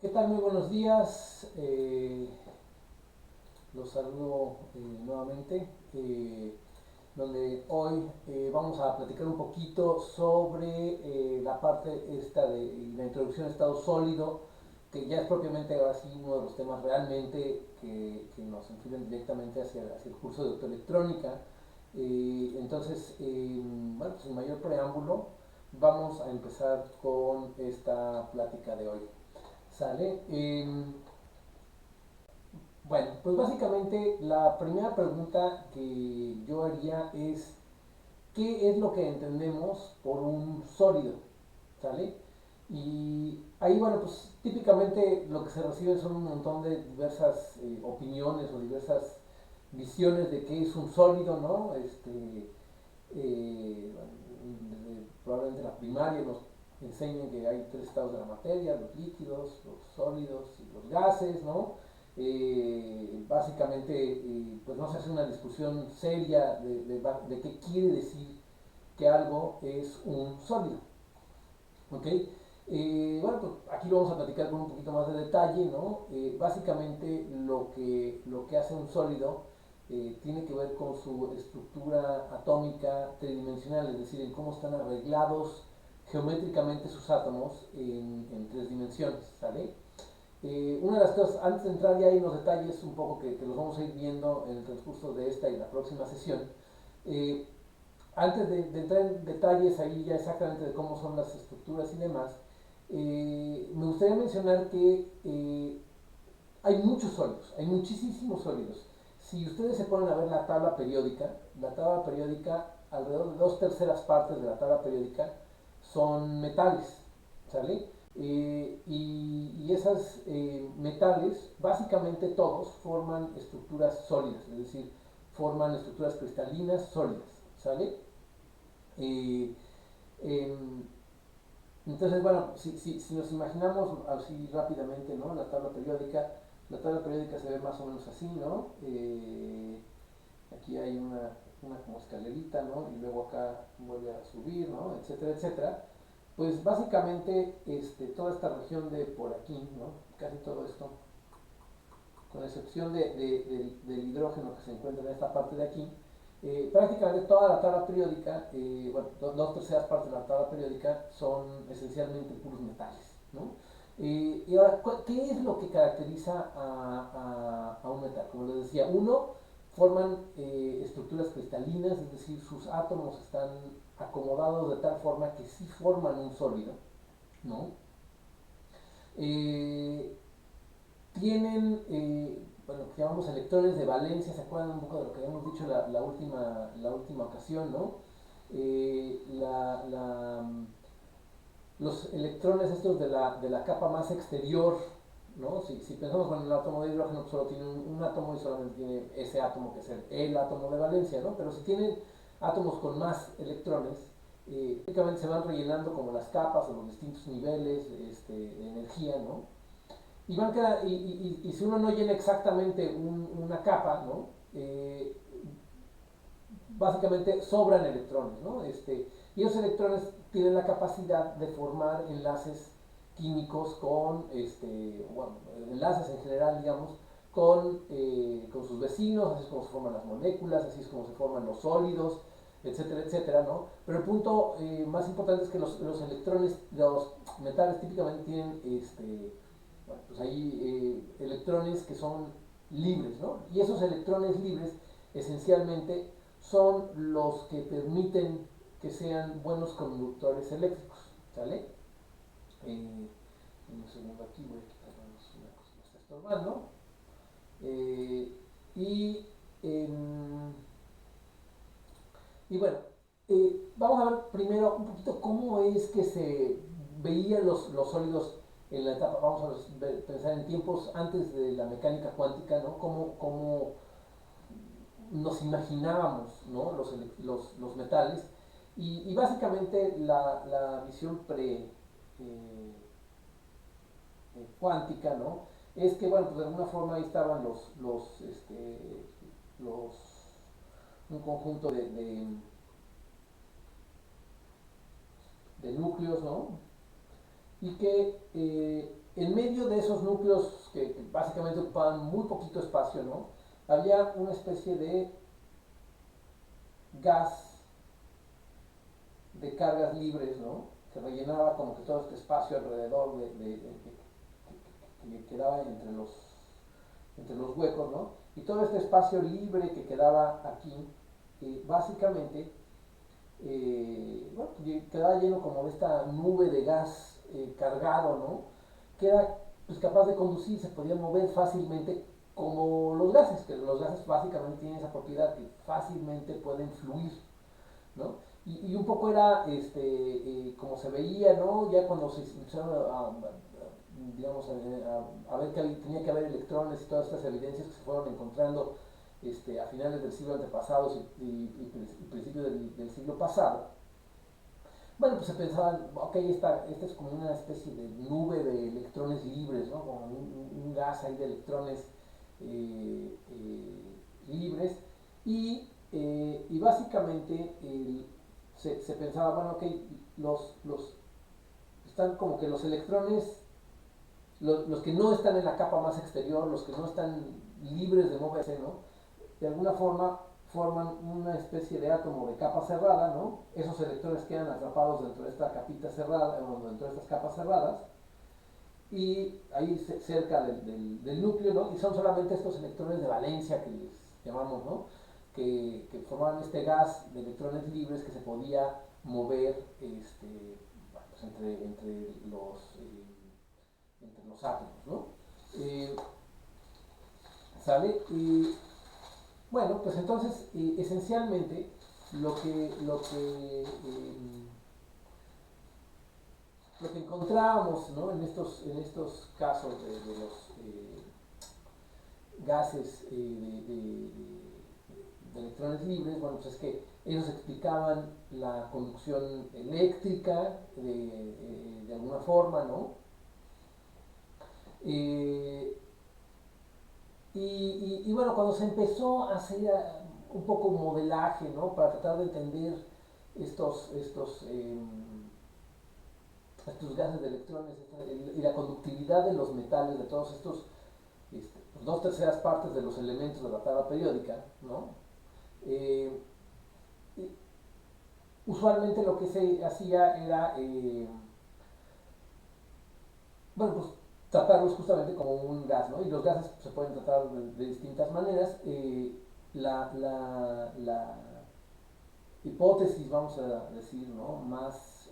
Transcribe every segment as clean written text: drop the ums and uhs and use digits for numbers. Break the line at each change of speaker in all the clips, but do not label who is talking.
¿Qué tal? Muy buenos días. Los saludo nuevamente, donde hoy vamos a platicar un poquito sobre la parte esta de la introducción a estado sólido, que ya es propiamente ahora sí uno de los temas realmente que nos influyen directamente hacia el curso de optoelectrónica. Bueno, pues sin mayor preámbulo, vamos a empezar con esta plática de hoy. ¿Sale? Bueno, pues básicamente la primera pregunta que yo haría es, ¿qué es lo que entendemos por un sólido? ¿Sale? Y ahí, bueno, pues típicamente lo que se recibe son un montón de diversas opiniones o diversas visiones de qué es un sólido, ¿no? Probablemente la primaria nos enseñan que hay tres estados de la materia: los líquidos, los sólidos y los gases, ¿no? Básicamente, pues no se hace una discusión seria de qué quiere decir que algo es un sólido, ¿ok? Bueno, pues aquí lo vamos a platicar con un poquito más de detalle, ¿no? Básicamente lo que hace un sólido tiene que ver con su estructura atómica tridimensional, es decir, en cómo están arreglados geométricamente sus átomos en tres dimensiones, ¿sale? Una de las cosas, antes de entrar ya en los detalles un poco que los vamos a ir viendo en el transcurso de esta y la próxima sesión, eh, antes de entrar en detalles ahí ya exactamente de cómo son las estructuras y demás, me gustaría mencionar que hay muchos sólidos, hay muchísimos sólidos. Si ustedes se ponen a ver la tabla periódica, alrededor de dos terceras partes de la tabla periódica son metales, ¿sale? Y esas metales, básicamente todos, forman estructuras sólidas, es decir, forman estructuras cristalinas sólidas, ¿sale? Eh, em, entonces, bueno, si nos imaginamos así rápidamente, ¿no? La tabla periódica se ve más o menos así, ¿no? Aquí hay una como escalerita, ¿no? Y luego acá vuelve a subir, ¿no? Etcétera, etcétera. Pues básicamente toda esta región de por aquí, ¿no? Casi todo esto, con excepción del hidrógeno que se encuentra en esta parte de aquí, prácticamente toda la tabla periódica, bueno, dos terceras partes de la tabla periódica son esencialmente puros metales, ¿no? Y ahora, ¿qué es lo que caracteriza a un metal? Como les decía, uno, forman estructuras cristalinas, es decir, sus átomos están acomodados de tal forma que sí forman un sólido, ¿no? Eh, Tienen, bueno, lo que llamamos electrones de valencia. ¿Se acuerdan un poco de lo que habíamos dicho la última ocasión, ¿no? Los electrones estos de la capa más exterior, ¿no? Si pensamos en el átomo de hidrógeno, pues solo tiene un átomo y solamente tiene ese átomo que es el átomo de valencia, ¿no? Pero si tienen átomos con más electrones, prácticamente se van rellenando como las capas o los distintos niveles de energía, ¿no? Y si uno no llena exactamente una capa, ¿no? Básicamente sobran electrones, ¿no? Y esos electrones tienen la capacidad de formar enlaces químicos bueno, enlaces en general, digamos, con sus vecinos. Así es como se forman las moléculas, así es como se forman los sólidos, etcétera, etcétera, ¿no? Pero el punto más importante es que los electrones, los metales típicamente tienen bueno, pues hay electrones que son libres, ¿no? Y esos electrones libres esencialmente son los que permiten que sean buenos conductores eléctricos, ¿sale? Un segundo aquí, voy a quitar una cosa que me está estorbando. Eh, y, em, y bueno, vamos a ver primero un poquito cómo es que se veían los sólidos en la etapa. Vamos a pensar en tiempos antes de la mecánica cuántica, ¿no? Cómo nos imaginábamos, ¿no? Los metales. Y básicamente la visión cuántica, ¿no? Es que, bueno, pues de alguna forma ahí estaban los un conjunto de núcleos, ¿no? y que en medio de esos núcleos que básicamente ocupaban muy poquito espacio, ¿no? Había una especie de gas de cargas libres, ¿no? Que rellenaba como que todo este espacio alrededor que quedaba entre los huecos, ¿no? Y todo este espacio libre que quedaba aquí, básicamente, bueno, quedaba lleno como de esta nube de gas cargado, ¿no? Que era pues, capaz de conducir, se podía mover fácilmente como los gases, que los gases básicamente tienen esa propiedad que fácilmente pueden fluir, ¿no? Y un poco era como se veía, ¿no? Ya cuando se empezaron digamos, a ver que tenía que haber electrones y todas estas evidencias que se fueron encontrando a finales del siglo antepasado y principios del siglo pasado. Bueno, pues se pensaban, ok, esta es como una especie de nube de electrones libres, ¿no? Como un gas ahí de electrones libres y básicamente se pensaba, bueno, ok, están como que los electrones, los que no están en la capa más exterior, los que no están libres de moverse, ¿no? De alguna forma forman una especie de átomo de capa cerrada, ¿no? Esos electrones quedan atrapados dentro de esta capita cerrada, o dentro de estas capas cerradas, y ahí cerca del núcleo, ¿no? Y son solamente estos electrones de valencia que les llamamos, ¿no? Que formaban este gas de electrones libres que se podía mover pues entre los átomos, ¿no? Eh, ¿Sale? Y bueno, pues entonces, esencialmente, lo que encontrábamos, ¿no? En estos casos de los gases de electrones libres, bueno, pues es que ellos explicaban la conducción eléctrica de alguna forma, ¿no? Eh, y bueno, cuando se empezó a hacer un poco modelaje, ¿no? Para tratar de entender estos, estos, eh, estos gases de electrones y la conductividad de los metales, de todos estos pues, dos terceras partes de los elementos de la tabla periódica, ¿no? Eh, Usualmente lo que se hacía era, bueno, pues tratarlos justamente como un gas, ¿no? Y los gases se pueden tratar de distintas maneras. La hipótesis, vamos a decir, ¿no? Más,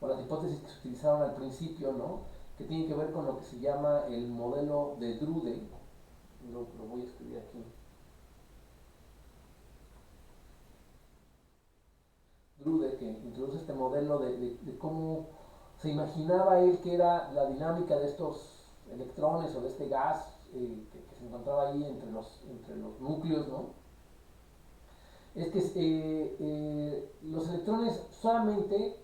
o las hipótesis que se utilizaron al principio, ¿no? Que tienen que ver con lo que se llama el modelo de Drude. Lo voy a escribir aquí. Drude, que introduce este modelo de cómo se imaginaba él que era la dinámica de estos electrones o de este gas que se encontraba ahí entre los núcleos, ¿no? Es que los electrones solamente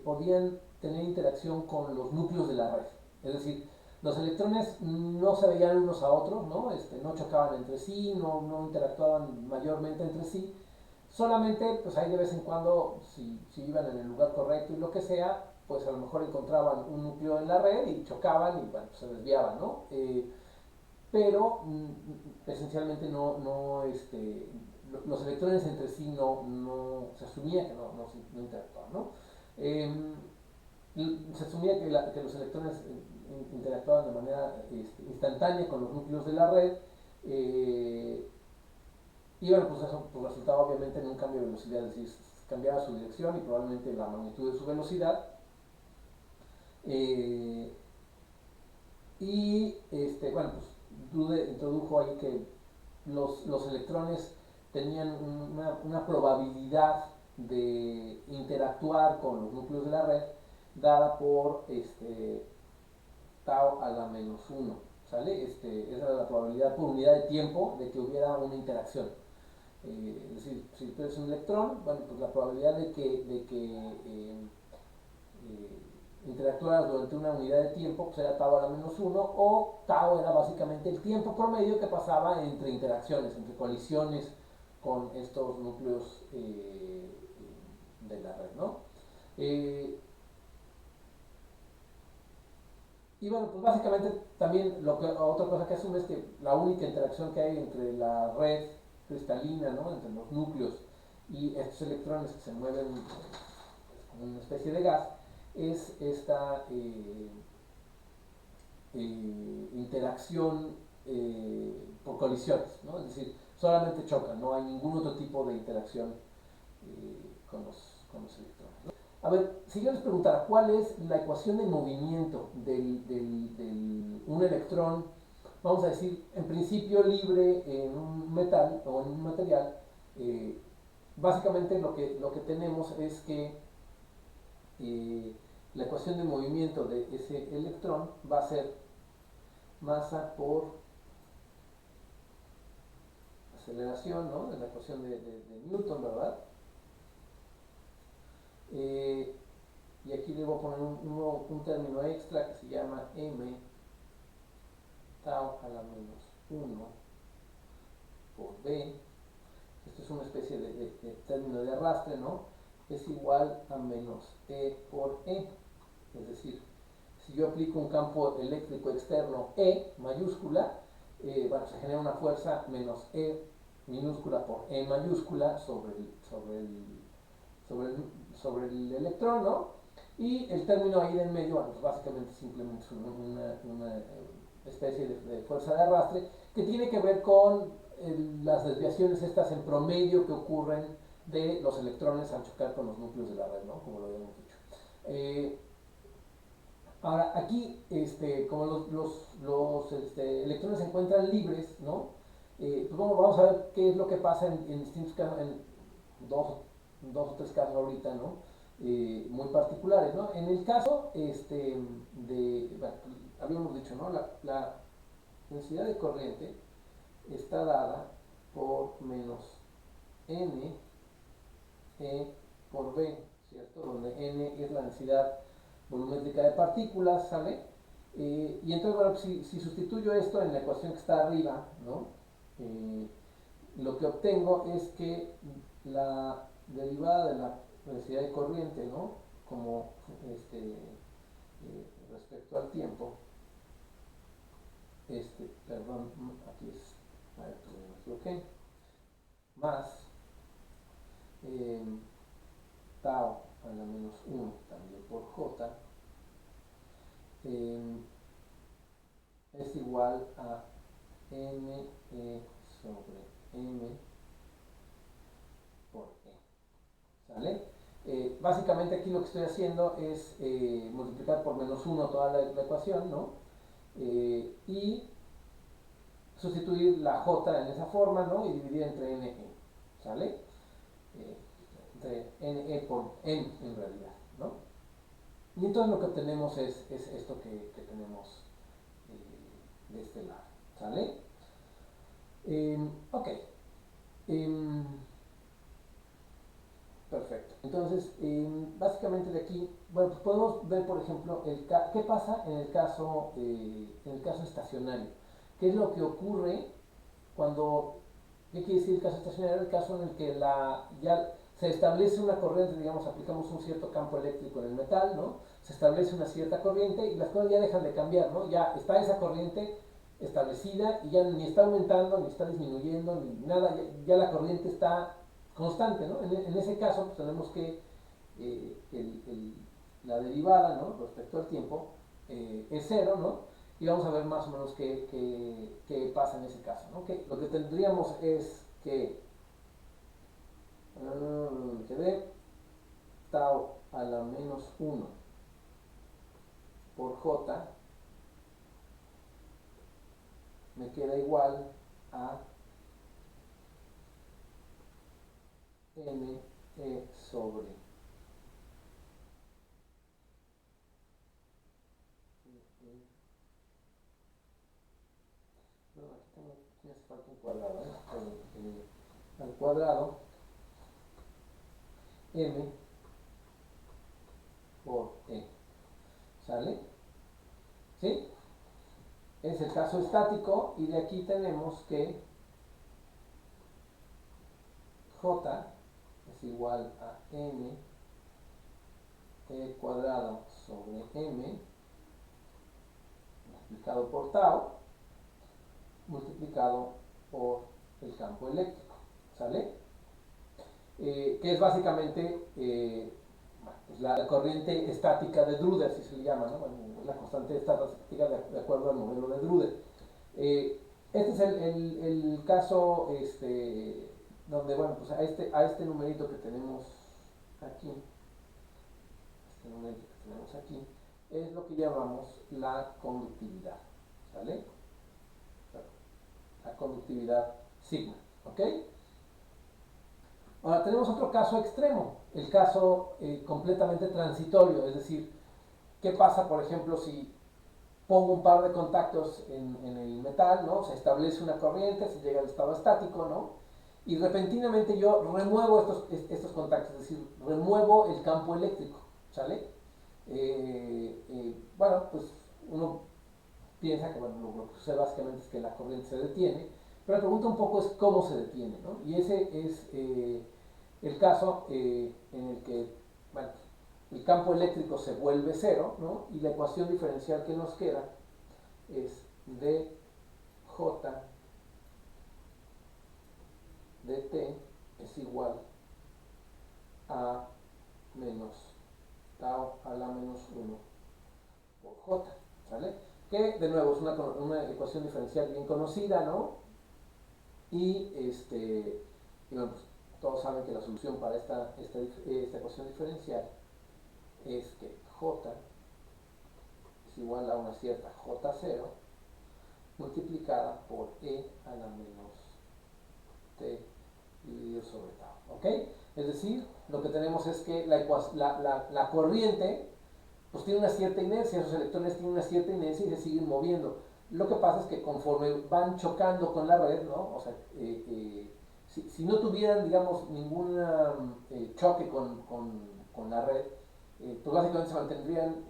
podían tener interacción con los núcleos de la red. Es decir, los electrones no se veían unos a otros, ¿no? No chocaban entre sí, no interactuaban mayormente entre sí. Solamente, pues ahí de vez en cuando, si iban en el lugar correcto y lo que sea, pues a lo mejor encontraban un núcleo en la red y chocaban y bueno, pues se desviaban, ¿no? Pero esencialmente los electrones entre sí se asumía que no interactuaban, ¿no? Eh, Se asumía que los electrones interactuaban de manera instantánea con los núcleos de la red y bueno, pues eso pues resultaba obviamente en un cambio de velocidad, es decir, cambiaba su dirección y probablemente la magnitud de su velocidad. Eh, bueno, pues Drude introdujo ahí que los electrones tenían una probabilidad de interactuar con los núcleos de la red dada por tau a la menos uno, ¿sale? Esa era la probabilidad por unidad de tiempo de que hubiera una interacción. Es decir, si tú eres un electrón, bueno, pues la probabilidad eh, interactuaras durante una unidad de tiempo pues era tau a la menos uno, o tau era básicamente el tiempo promedio que pasaba entre interacciones, entre colisiones con estos núcleos de la red, ¿no? Eh, Y bueno, pues básicamente también otra cosa que asume es que la única interacción que hay entre la red cristalina, ¿no? Entre los núcleos y estos electrones que se mueven como una especie de gas, es esta interacción por colisiones, ¿no? Es decir, solamente chocan, no hay ningún otro tipo de interacción con los electrones, ¿no? A ver, si yo les preguntara cuál es la ecuación de movimiento del un electrón, vamos a decir, en principio libre en un metal o en un material, eh, básicamente lo que tenemos es que la ecuación de movimiento de ese electrón va a ser masa por aceleración, ¿no? De la ecuación de Newton, ¿verdad? Eh, y aquí le voy a poner un término extra que se llama m tau a la menos 1 por b. Esto es una especie de término de arrastre, ¿no? Es igual a menos e por e. Es decir, si yo aplico un campo eléctrico externo E mayúscula, bueno, se genera una fuerza menos E minúscula por E mayúscula sobre el, sobre el electrón, ¿no? Y el término ahí en medio, bueno, pues básicamente simplemente es una especie de fuerza de arrastre que tiene que ver con las desviaciones estas en promedio que ocurren de los electrones al chocar con los núcleos de la red, ¿no? Como lo habíamos dicho. Ahora, aquí, como electrones se encuentran libres, ¿no? Pues vamos a ver qué es lo que pasa en distintos casos, en dos, dos o tres casos ahorita, ¿no? Muy particulares, ¿no? En el caso bueno, habíamos dicho, ¿no? La densidad de corriente está dada por menos n e por b, ¿cierto? Donde n es la densidad volumétrica de partículas, ¿sale? Y entonces, bueno, si sustituyo esto en la ecuación que está arriba, ¿no? Lo que obtengo es que la derivada de la densidad de corriente, ¿no? Como respecto al tiempo, perdón, aquí es, a ver, me equivoqué, más eh, tau a la menos 1 también por j eh, es igual a n e sobre m por e. ¿Sale? Básicamente aquí lo que estoy haciendo es multiplicar por menos 1 toda la ecuación, ¿no? Y sustituir la j en esa forma, ¿no? Y dividir entre n e. ¿Sale? Entre n e por n en realidad, ¿no? Y entonces lo que obtenemos es esto que tenemos de este lado. ¿Sale? Ok. Eh, Perfecto. Entonces, básicamente de aquí, bueno, pues podemos ver, por ejemplo, qué pasa en el caso estacionario. ¿Qué es lo que ocurre cuando, qué quiere decir el caso estacionario? El caso en el que ya se establece una corriente, digamos, aplicamos un cierto campo eléctrico en el metal, ¿no? Se establece una cierta corriente y las cosas ya dejan de cambiar, ¿no? Ya está esa corriente establecida y ya ni está aumentando, ni está disminuyendo, ni nada, ya la corriente está constante, ¿no? En ese caso, pues tenemos que la derivada, ¿no? Respecto al tiempo, es cero, ¿no? Y vamos a ver más o menos qué pasa en ese caso, ¿no? Lo que tendríamos es que quedé tau a la menos 1 por j me queda igual a n e sobre no, aquí hace falta un cuadrado, al cuadrado m por e. ¿Sale? ¿Sí? Es el caso estático y de aquí tenemos que j es igual a n e cuadrado sobre m multiplicado por tau, multiplicado por el campo eléctrico, ¿sale? Que es básicamente pues la corriente estática de Drude, así se le llama, ¿no? Bueno, la constante estática de acuerdo al modelo de Drude. Este es el caso donde, bueno, pues a este numerito que tenemos aquí, este numerito que tenemos aquí, es lo que llamamos la conductividad, ¿sale? La conductividad sigma, ¿ok? Ahora tenemos otro caso extremo, el caso completamente transitorio, es decir, ¿qué pasa, por ejemplo, si pongo un par de contactos en el metal, ¿no? Se establece una corriente, se llega al estado estático, ¿no? Y repentinamente yo remuevo estos contactos, es decir, remuevo el campo eléctrico, ¿sale? Bueno, pues uno piensa que bueno, lo que sucede básicamente es que la corriente se detiene, pero la pregunta un poco es cómo se detiene, ¿no? Y ese es el caso en el que bueno, el campo eléctrico se vuelve cero, ¿no? Y la ecuación diferencial que nos queda es dj dt es igual a menos tau a la menos 1 por j, ¿sale? Que de nuevo es una ecuación diferencial bien conocida, ¿no? Y, bueno, pues, todos saben que la solución para esta ecuación diferencial es que j es igual a una cierta j0 multiplicada por e a la menos t dividido sobre tau, ¿ok? Es decir, lo que tenemos es que la corriente pues tiene una cierta inercia, esos electrones tienen una cierta inercia y se siguen moviendo. Lo que pasa es que conforme van chocando con la red, ¿no? O sea, si no tuvieran, digamos, ningún choque con la red, pues básicamente se mantendrían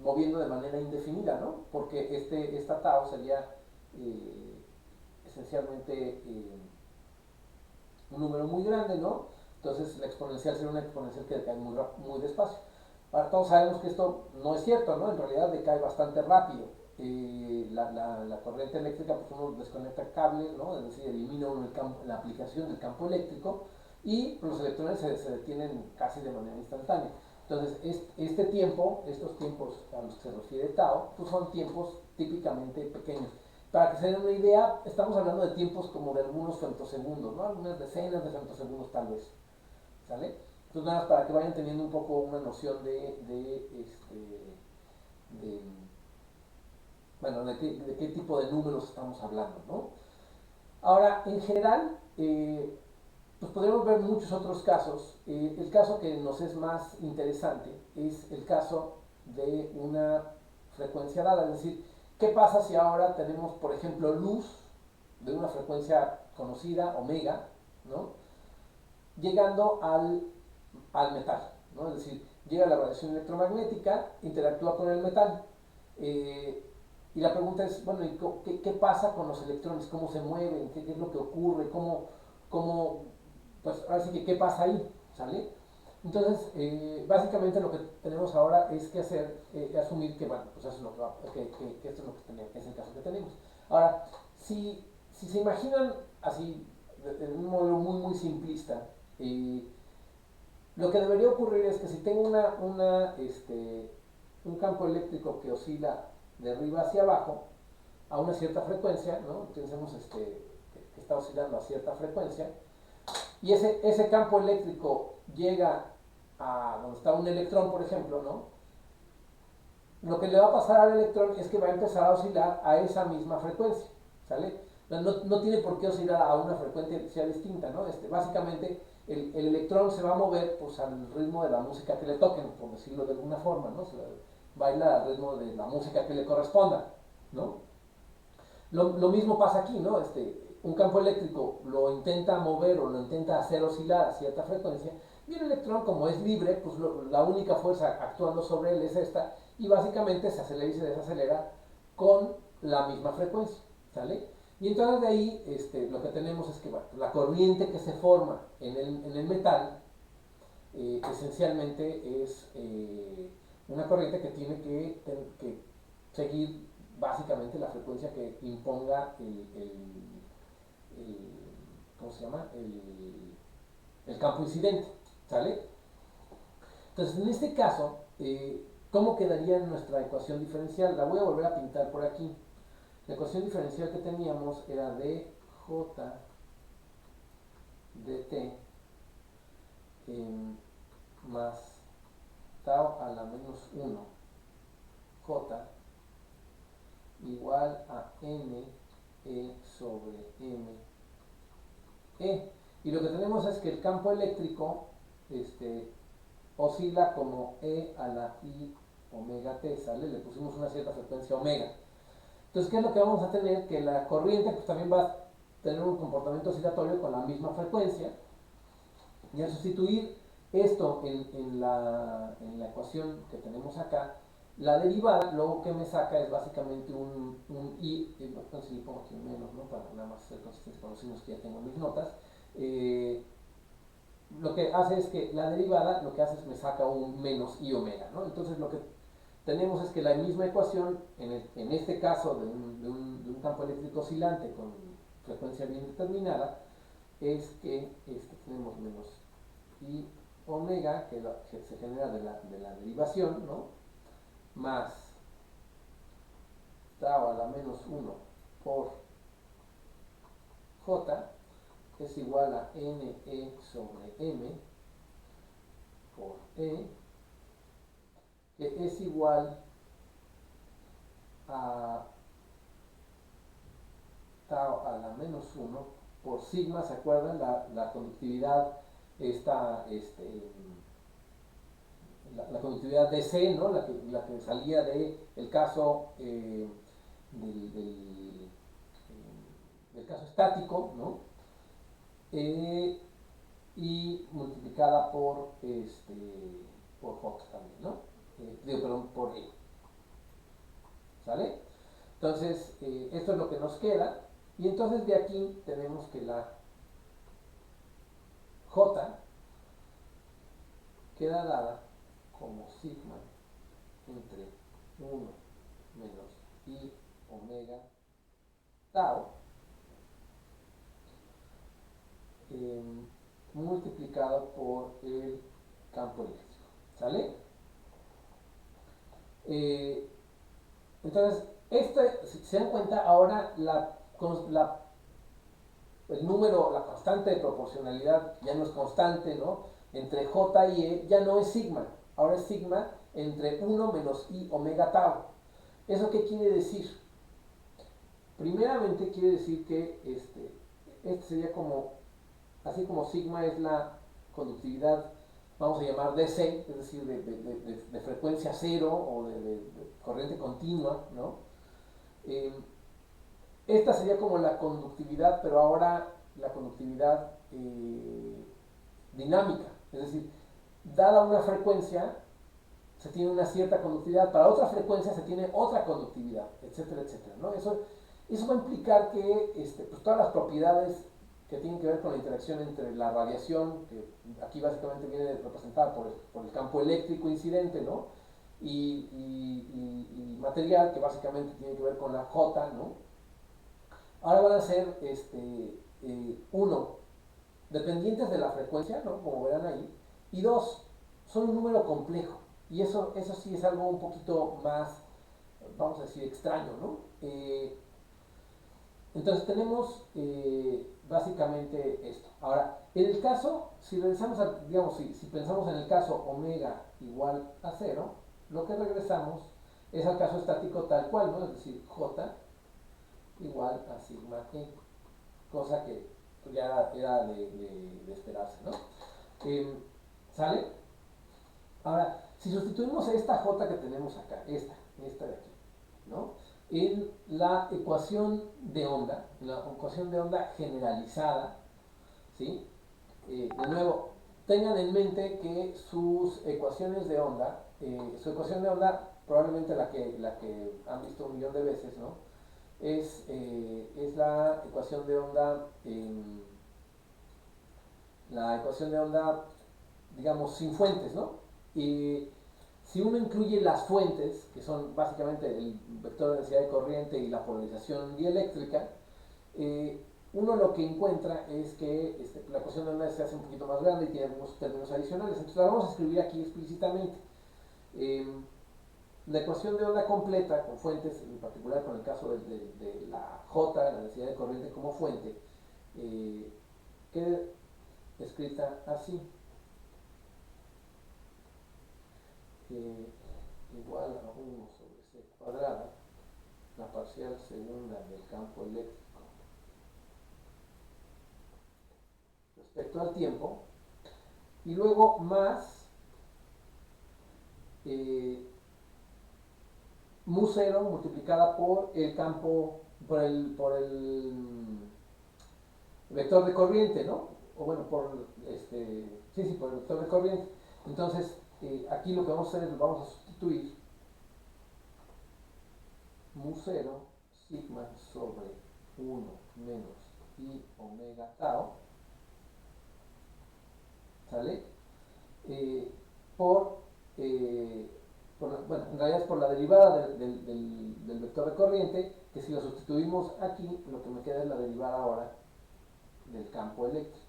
moviendo de manera indefinida, ¿no? Porque esta tau sería esencialmente un número muy grande, ¿no? Entonces la exponencial sería una exponencial que decae muy despacio. Ahora todos sabemos que esto no es cierto, ¿no? En realidad decae bastante rápido. La corriente eléctrica, pues uno desconecta cables, ¿no? Es decir, elimina uno la aplicación del campo eléctrico y los electrones se detienen casi de manera instantánea. Entonces, estos tiempos a los que se refiere tau, pues son tiempos típicamente pequeños. Para que se den una idea, estamos hablando de tiempos como de algunos femtosegundos, ¿no? Algunas decenas de femtosegundos tal vez, ¿sale? Entonces nada más para que vayan teniendo un poco una noción bueno, de qué tipo de números estamos hablando, ¿no? Ahora, en general, pues podríamos ver muchos otros casos. El caso que nos es más interesante es el caso de una frecuencia dada, es decir, ¿qué pasa si ahora tenemos, por ejemplo, luz de una frecuencia conocida, omega, ¿no? Llegando al metal, ¿no? Es decir, llega la radiación electromagnética, interactúa con el metal, y la pregunta es, bueno, ¿qué pasa con los electrones? ¿Cómo se mueven? ¿Qué es lo que ocurre? Pues ahora sí que, ¿qué pasa ahí? ¿Sale? Entonces, básicamente lo que tenemos ahora es que asumir que, bueno, pues eso es lo que esto es lo que es el caso que tenemos. Ahora, si se imaginan así, en un modelo muy simplista, lo que debería ocurrir es que si tengo un campo eléctrico que oscila de arriba hacia abajo a una cierta frecuencia, ¿no? Pensemos que está oscilando a cierta frecuencia, y ese campo eléctrico llega a donde está un electrón, por ejemplo, ¿no? Lo que le va a pasar al electrón es que va a empezar a oscilar a esa misma frecuencia, ¿sale? No tiene por qué oscilar a una frecuencia distinta, ¿no? Básicamente el electrón se va a mover pues, al ritmo de la música que le toquen, por decirlo de alguna forma, ¿no? Se baila al ritmo de la música que le corresponda, ¿no? Lo mismo pasa aquí, ¿no? Un campo eléctrico lo intenta mover o lo intenta hacer oscilar a cierta frecuencia, y el electrón, como es libre, pues la única fuerza actuando sobre él es esta, y básicamente se acelera y se desacelera con la misma frecuencia, ¿sale? Y entonces de ahí lo que tenemos es que bueno, la corriente que se forma en el metal esencialmente es una corriente que tiene que seguir básicamente la frecuencia que imponga ¿cómo se llama? El campo incidente, ¿sale? Entonces, en este caso, ¿cómo quedaría nuestra ecuación diferencial? La voy a volver a pintar por aquí. La ecuación diferencial que teníamos era de J dt más tau a la menos 1 J igual a n e sobre m e. Y lo que tenemos es que el campo eléctrico oscila como e a la i omega t, ¿sale? Le pusimos una cierta frecuencia omega. Entonces, ¿qué es lo que vamos a tener? Que la corriente pues, también va a tener un comportamiento oscilatorio con la misma frecuencia. Y al sustituir esto en la ecuación que tenemos acá, la derivada, luego que me saca es básicamente un i, entonces le pongo aquí un menos, ¿no? Para nada más ser consistente con los signos que ya tengo en mis notas. Lo que hace es que la derivada, lo que hace es me saca un menos i omega, ¿no? Entonces lo que tenemos es que la misma ecuación, en este caso de un campo eléctrico oscilante con frecuencia bien determinada, es que tenemos menos i omega, que se genera de la derivación, ¿no? Más tau a la menos 1 por j es igual a ne sobre m por e, que es igual a tau a la menos 1 por sigma. ¿Se acuerdan? La conductividad la conductividad DC, ¿no? La que salía del caso del caso estático, ¿no? Y multiplicada por J también, ¿no? Perdón, por E, ¿sale? Entonces, esto es lo que nos queda, y entonces de aquí tenemos que la J queda dada como sigma entre 1 menos i omega tau multiplicado por el campo eléctrico, ¿sale? Entonces, si se dan cuenta, ahora el número, la constante de proporcionalidad ya no es constante, ¿no? Entre J y E ya no es sigma, ahora es sigma entre 1 menos i omega tau. ¿Eso qué quiere decir? Primeramente quiere decir que este sería como, así como sigma es la conductividad, vamos a llamar DC, es decir, de frecuencia cero o de corriente continua, ¿no? Esta sería como la conductividad, pero ahora la conductividad dinámica, es decir, dada una frecuencia se tiene una cierta conductividad, para otra frecuencia se tiene otra conductividad, etcétera, etcétera, ¿no? Eso va a implicar que pues todas las propiedades que tienen que ver con la interacción entre la radiación, que aquí básicamente viene representada por el campo eléctrico incidente, ¿no? Y material, que básicamente tiene que ver con la J, ¿no? Ahora van a ser, uno, dependientes de la frecuencia, ¿no? Como verán ahí, y dos, son un número complejo, y eso sí es algo un poquito más, vamos a decir, extraño, ¿no? Entonces tenemos básicamente esto. Ahora, en el caso, si regresamos digamos, si pensamos en el caso omega igual a 0, lo que regresamos es al caso estático tal cual, ¿no? Es decir, J igual a sigma E, cosa que pues, ya era de esperarse, ¿no? ¿Sale? Ahora, si sustituimos esta J que tenemos acá, esta de aquí, ¿no? En la ecuación de onda, generalizada, ¿sí? De nuevo, tengan en mente que sus ecuaciones de onda, su ecuación de onda, probablemente la que han visto un millón de veces, ¿no? Es la ecuación de onda, digamos, sin fuentes, ¿no? Y si uno incluye las fuentes, que son básicamente el vector de densidad de corriente y la polarización dieléctrica, uno lo que encuentra es que la ecuación de onda se hace un poquito más grande y tiene algunos términos adicionales. Entonces la vamos a escribir aquí explícitamente. La ecuación de onda completa con fuentes, en particular con el caso de la J, la densidad de corriente como fuente, queda escrita así. Igual a 1 sobre c cuadrada, la parcial segunda del campo eléctrico respecto al tiempo, y luego más mu 0 multiplicada por el campo, por el vector de corriente, ¿no? O bueno, por el vector de corriente. Entonces, aquí lo que vamos a hacer es vamos a sustituir mu 0 sigma sobre 1 menos i omega tau, ¿sale? Bueno, en realidad es por la derivada del vector de corriente, que si lo sustituimos aquí, lo que me queda es la derivada ahora del campo eléctrico.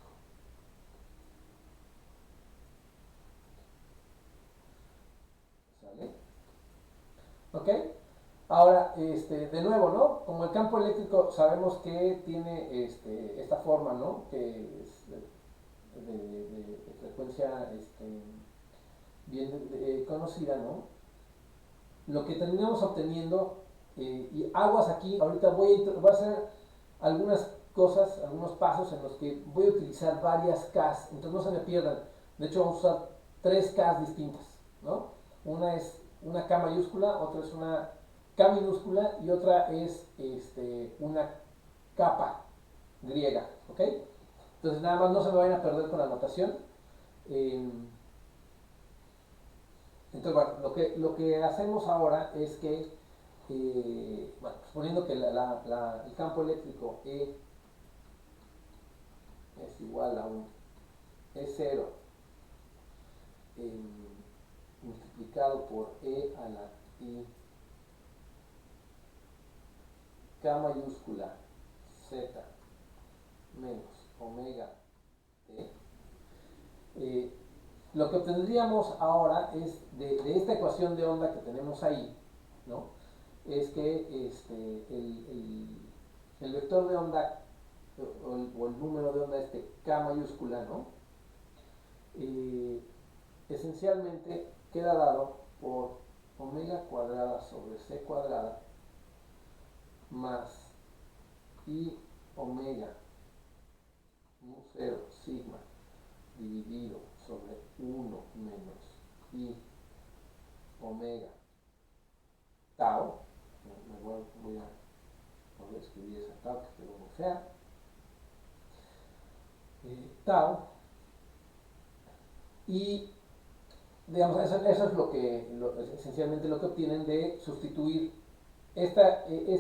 ¿Sale? ¿Ok? Ahora, de nuevo, ¿no? Como el campo eléctrico sabemos que tiene esta forma, ¿no? Que es de frecuencia bien conocida, ¿no? Lo que terminamos obteniendo, y aguas aquí, ahorita voy a hacer algunas cosas, algunos pasos en los que voy a utilizar varias Ks, entonces no se me pierdan. De hecho, vamos a usar tres Ks distintas, ¿no? Una es una K mayúscula, otra es una K minúscula y otra es una capa griega, ¿ok? Entonces nada más no se me vayan a perder con la notación. Entonces, bueno, lo que hacemos ahora es que, bueno, suponiendo que el campo eléctrico E es igual a un E0 multiplicado por E a la I K mayúscula Z menos omega T, lo que obtendríamos ahora es de esta ecuación de onda que tenemos ahí, ¿no? Es que el vector de onda o el número de onda K mayúscula, ¿no? Esencialmente queda dado por omega cuadrada sobre c cuadrada más i omega mu 0 sigma dividido sobre 1 menos i omega tau. Voy a escribir esa tau que quedó muy fea. Tau, y digamos, eso es esencialmente lo que obtienen de sustituir esta E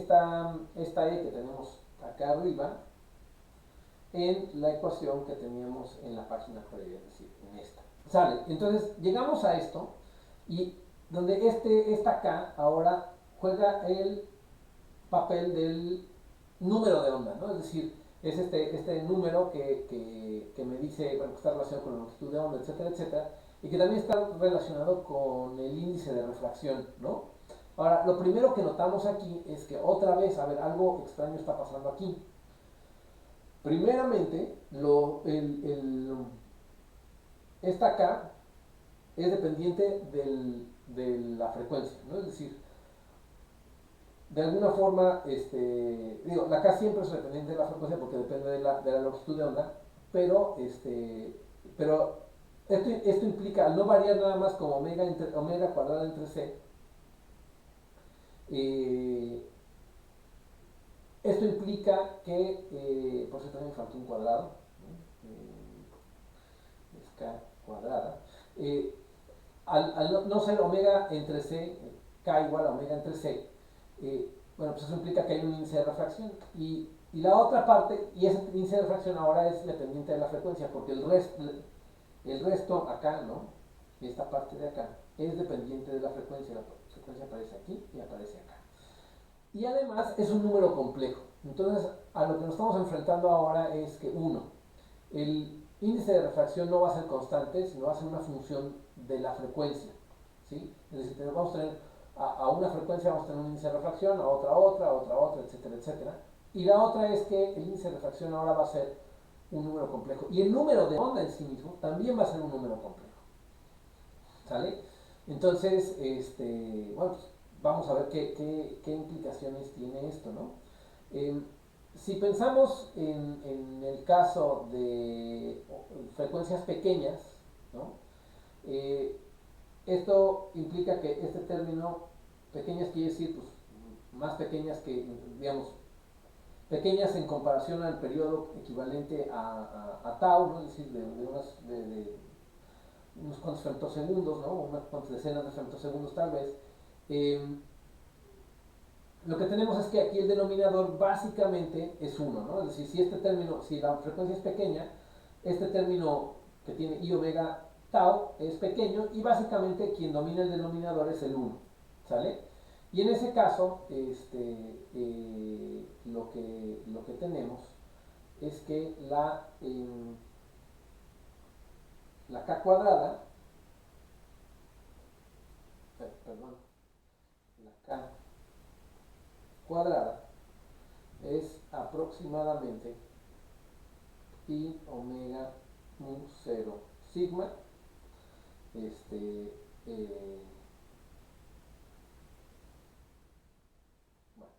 que tenemos acá arriba en la ecuación que teníamos en la página previa, es decir, en esta. ¿Sale? Entonces llegamos a esto y donde esta K ahora juega el papel del número de onda, ¿no? Es decir, es este número que me dice, bueno, que está relacionado con la longitud de onda, etcétera, etcétera, y que también está relacionado con el índice de refracción, ¿no? Ahora, lo primero que notamos aquí es que otra vez, a ver, algo extraño está pasando aquí. Primeramente, esta K es dependiente de la frecuencia, ¿no? Es decir, de alguna forma, la K siempre es dependiente de la frecuencia porque depende de la longitud de onda, pero esto implica, al no variar nada más como omega cuadrada entre c, esto implica que, por cierto, también me faltó un cuadrado, ¿no? Es K cuadrada. Al no ser omega entre c, K igual a omega entre c, bueno, pues eso implica que hay un índice de refracción. Y la otra parte, y ese índice de refracción ahora es dependiente de la frecuencia, porque el resto acá, ¿no? Esta parte de acá, es dependiente de la frecuencia aparece aquí y aparece acá. Y además es un número complejo. Entonces, a lo que nos estamos enfrentando ahora es que, uno, el índice de refracción no va a ser constante, sino va a ser una función de la frecuencia. ¿Sí? Es decir, vamos a tener a una frecuencia vamos a tener un índice de refracción, a otra, etcétera, etcétera. Y la otra es que el índice de refracción ahora va a ser un número complejo. Y el número de onda en sí mismo también va a ser un número complejo. ¿Sale? Entonces, bueno, pues vamos a ver qué implicaciones tiene esto, ¿no? Eh, si pensamos en el caso de frecuencias pequeñas, ¿no? Eh, esto implica que este término, pequeñas quiere decir, pues, más pequeñas que, digamos, pequeñas en comparación al periodo equivalente a tau, ¿no? Es decir, de unos cuantos femtosegundos, ¿no? Unas cuantas decenas de femtosegundos tal vez. Eh, lo que tenemos es que aquí el denominador básicamente es 1, ¿no? Es decir, si este término, si la frecuencia es pequeña, este término que tiene i omega tau es pequeño y básicamente quien domina el denominador es el 1, ¿sale? Y en ese caso, lo que tenemos es que la k cuadrada, perdón, la k cuadrada es aproximadamente i omega mu 0 sigma, este, eh, bueno,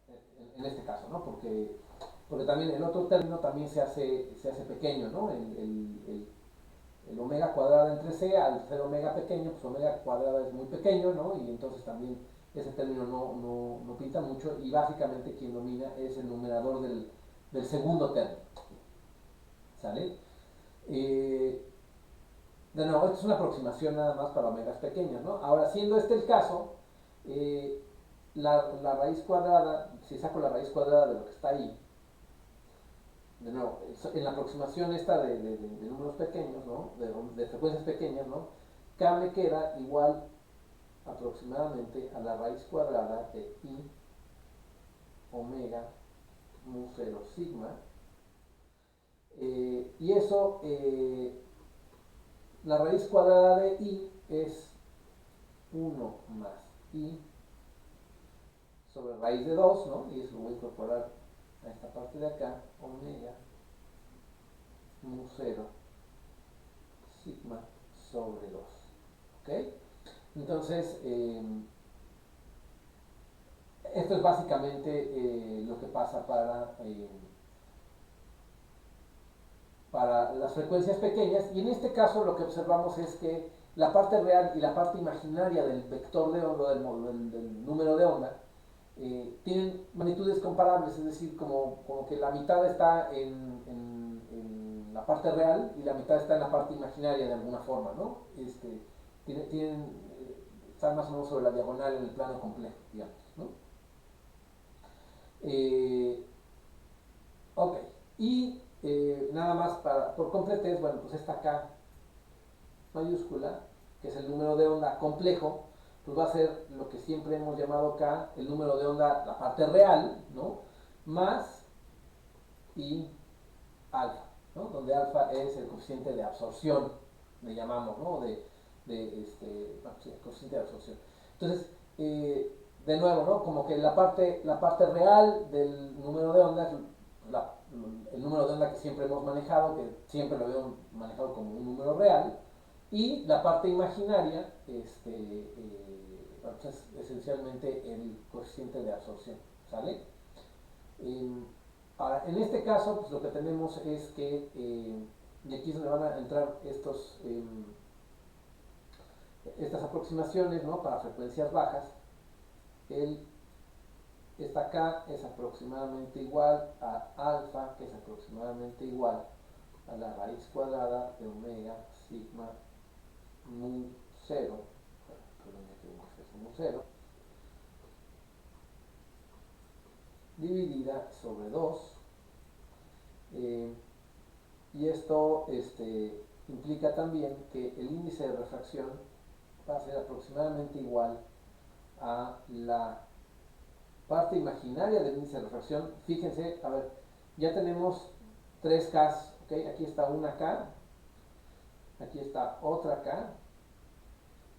en este caso, ¿no? Porque también el otro término también se hace pequeño, ¿no? El omega cuadrada entre c, al ser omega pequeño, pues omega cuadrada es muy pequeño, ¿no? Y entonces también ese término no pinta mucho y básicamente quien domina es el numerador del segundo término, ¿sale? De nuevo, esto es una aproximación nada más para omegas pequeñas, ¿no? Ahora, siendo este el caso, eh, la raíz cuadrada, si saco la raíz cuadrada de lo que está ahí, de nuevo, en la aproximación esta de números pequeños, ¿no? De frecuencias pequeñas, ¿no? K me queda igual aproximadamente a la raíz cuadrada de i omega mu 0 sigma. Y eso, la raíz cuadrada de i es 1 más i sobre raíz de 2, ¿no? Y eso lo voy a incorporar a esta parte de acá, omega mu 0 sigma sobre 2. ¿Ok? Entonces, esto es básicamente lo que pasa para las frecuencias pequeñas, y en este caso lo que observamos es que la parte real y la parte imaginaria del vector de onda, del número de onda, tienen magnitudes comparables, es decir, como que la mitad está en la parte real y la mitad está en la parte imaginaria de alguna forma, ¿no? Están más o menos sobre la diagonal en el plano complejo, digamos, ¿no? Ok, y nada más por completez, bueno, pues esta K mayúscula, que es el número de onda complejo, pues va a ser lo que siempre hemos llamado K, el número de onda, la parte real, ¿no? Más y alfa, ¿no? Donde alfa es el coeficiente de absorción, le llamamos, ¿no? El coeficiente de absorción. Entonces, de nuevo, ¿no? Como que la parte real del número de onda es el número de onda que siempre hemos manejado, que siempre lo habíamos manejado como un número real, y la parte imaginaria, bueno, pues es esencialmente el coeficiente de absorción, ¿sale? Ahora, en este caso, pues lo que tenemos es que, y aquí es donde van a entrar estas aproximaciones, ¿no? Para frecuencias bajas, esta K es aproximadamente igual a alfa, que es aproximadamente igual a la raíz cuadrada de omega sigma mu 0, perdón, es mu 0, dividida sobre 2, y esto implica también que el índice de refracción va a ser aproximadamente igual a la parte imaginaria del índice de refracción. Fíjense, a ver, ya tenemos 3Ks, ¿ok? Aquí está una K, aquí está otra K,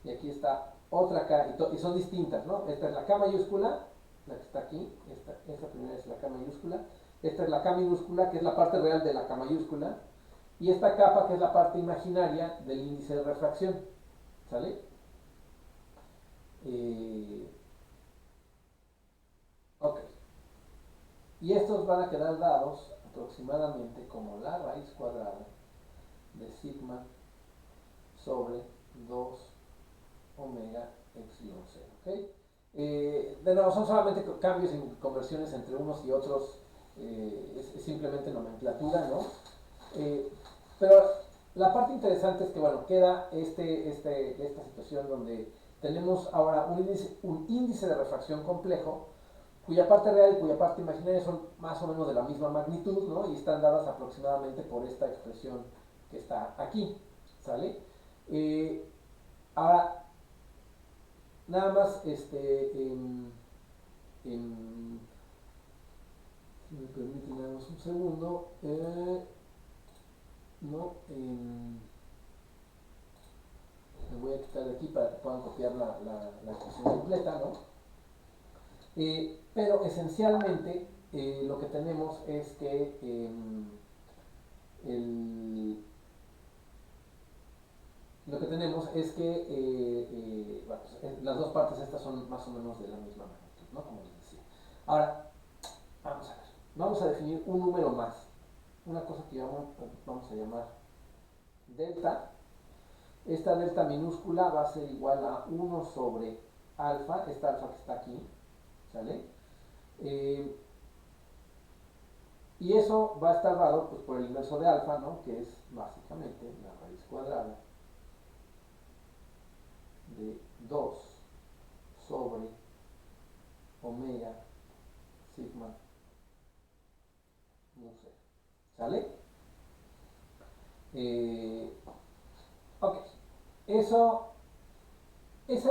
y aquí está otra K, y son distintas, ¿no? Esta es la K mayúscula, la que está aquí, esta primera es la K mayúscula, esta es la K minúscula, que es la parte real de la K mayúscula, y esta capa, que es la parte imaginaria del índice de refracción, ¿sale? Ok. Y estos van a quedar dados aproximadamente como la raíz cuadrada de sigma sobre 2 omega epsilon 0. ¿Okay? De nuevo, son solamente cambios en conversiones entre unos y otros, es simplemente nomenclatura, ¿no? Pero la parte interesante es que, bueno, queda esta situación donde tenemos ahora un índice de refracción complejo, cuya parte real y cuya parte imaginaria son más o menos de la misma magnitud, ¿no? Y están dadas aproximadamente por esta expresión que está aquí, ¿sale? Ahora, nada más, si me permiten, nada más un segundo, no, me voy a quitar de aquí para que puedan copiar la expresión completa, ¿no? Pero esencialmente lo que tenemos es que bueno, pues, las dos partes estas son más o menos de la misma magnitud, ¿no? Como les decía. Ahora, vamos a ver. Vamos a definir un número más. Una cosa que vamos a llamar delta. Esta delta minúscula va a ser igual a 1 sobre alfa, esta alfa que está aquí, ¿sale? Y eso va a estar dado pues, por el inverso de alfa, ¿no? Que es básicamente la raíz cuadrada de 2 sobre omega sigma mu 0. ¿Sale? Ok. Esa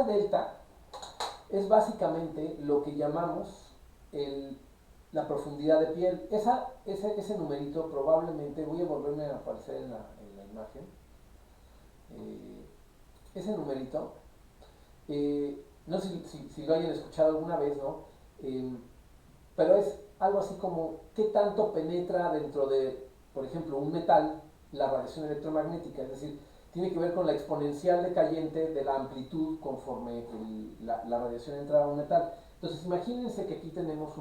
delta es básicamente lo que llamamos la profundidad de piel. Ese numerito probablemente, voy a volverme a aparecer en la imagen, ese numerito, no sé si lo hayan escuchado alguna vez, ¿no? Pero es algo así como qué tanto penetra dentro de, por ejemplo, un metal la radiación electromagnética, es decir, tiene que ver con la exponencial decayente de la amplitud conforme la radiación entra a un metal. Entonces imagínense que aquí tenemos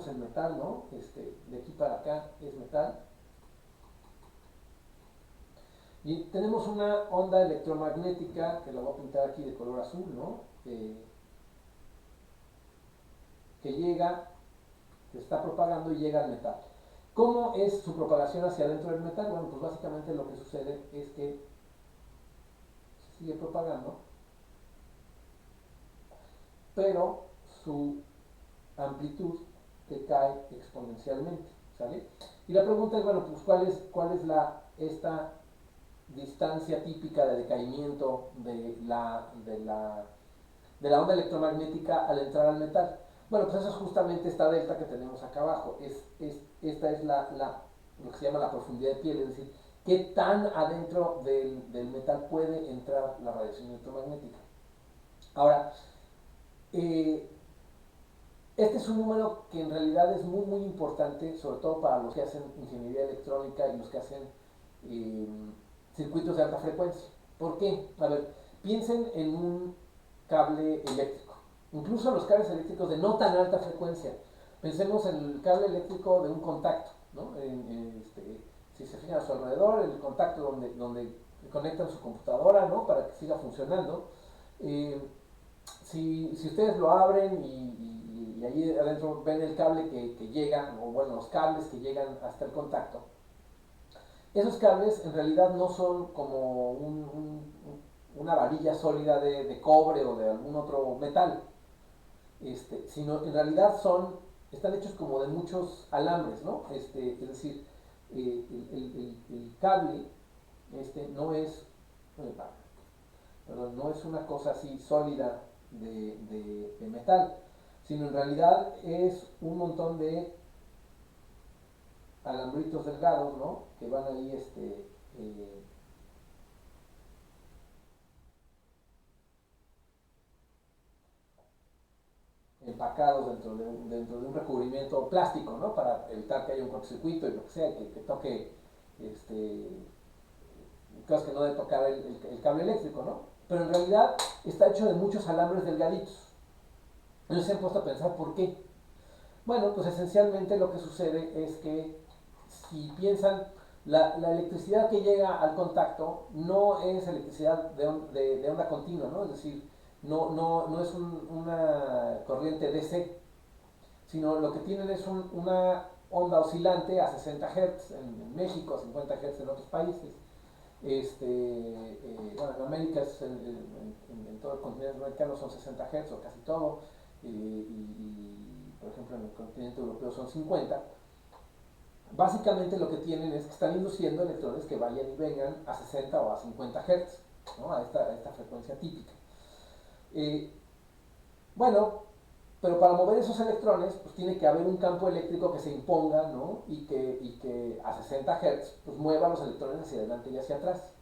el metal, ¿no? De aquí para acá es metal. Y tenemos una onda electromagnética, que la voy a pintar aquí de color azul, ¿no? Que llega, se está propagando y llega al metal. ¿Cómo es su propagación hacia adentro del metal? Bueno, pues básicamente lo que sucede es que se sigue propagando, pero su amplitud decae exponencialmente, ¿sale? Y la pregunta es, bueno, pues ¿cuál es esta distancia típica de decaimiento de la onda electromagnética al entrar al metal? Bueno, pues eso es justamente esta delta que tenemos acá abajo. Esta es lo que se llama la profundidad de piel, es decir, qué tan adentro del metal puede entrar la radiación electromagnética. Ahora, este es un número que en realidad es muy muy importante, sobre todo para los que hacen ingeniería electrónica y los que hacen eh, circuitos de alta frecuencia. ¿Por qué? A ver, piensen en un cable eléctrico, incluso los cables eléctricos de no tan alta frecuencia. Pensemos en el cable eléctrico de un contacto, ¿no? Si se fijan a su alrededor, el contacto donde conectan su computadora, ¿no? Para que siga funcionando. Si ustedes lo abren y ahí adentro ven el cable que llega, o bueno, los cables que llegan hasta el contacto, esos cables en realidad no son como una varilla sólida de cobre o de algún otro metal, sino en realidad están hechos como de muchos alambres, ¿no? Es decir, el cable no es, perdón, no es una cosa así sólida de metal, sino en realidad es un montón de alambritos delgados, ¿no? Que van ahí empacados dentro de un recubrimiento plástico, ¿no? Para evitar que haya un cortocircuito y lo que sea, que toque este, cosas que no debe tocar el cable eléctrico, ¿no? Pero en realidad está hecho de muchos alambres delgaditos. Entonces se han puesto a pensar por qué. Bueno, pues esencialmente lo que sucede es que si piensan, la electricidad que llega al contacto no es electricidad de onda continua, ¿no? Es decir, no es una corriente DC, sino lo que tienen es una onda oscilante a 60 Hz en México, a 50 Hz en otros países. Bueno, en América, en todo el continente americano son 60 Hz o casi todo, por ejemplo en el continente europeo son 50. Básicamente lo que tienen es que están induciendo electrones que vayan y vengan a 60 o a 50 Hz, ¿no? a esta frecuencia típica. Bueno, pero para mover esos electrones, pues tiene que haber un campo eléctrico que se imponga, ¿no? Y que a 60 Hz pues mueva los electrones hacia adelante y hacia atrás.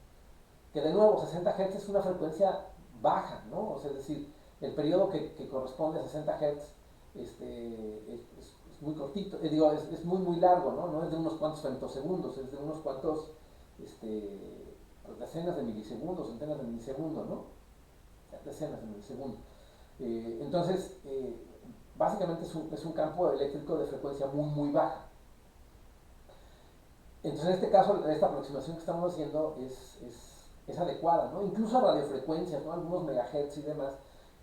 Que de nuevo, 60 Hz es una frecuencia baja, ¿no? O sea, es decir, el periodo que corresponde a 60 Hz es muy cortito, digo, es muy largo, ¿no? No es de unos cuantos femtosegundos, es de unos cuantos pues decenas de milisegundos, centenas de milisegundos, ¿no? Decenas de milisegundos. Entonces, básicamente es un campo eléctrico de frecuencia muy baja. Entonces, en este caso, esta aproximación que estamos haciendo es adecuada, ¿no? Incluso a radiofrecuencias, ¿no? Algunos megahertz y demás.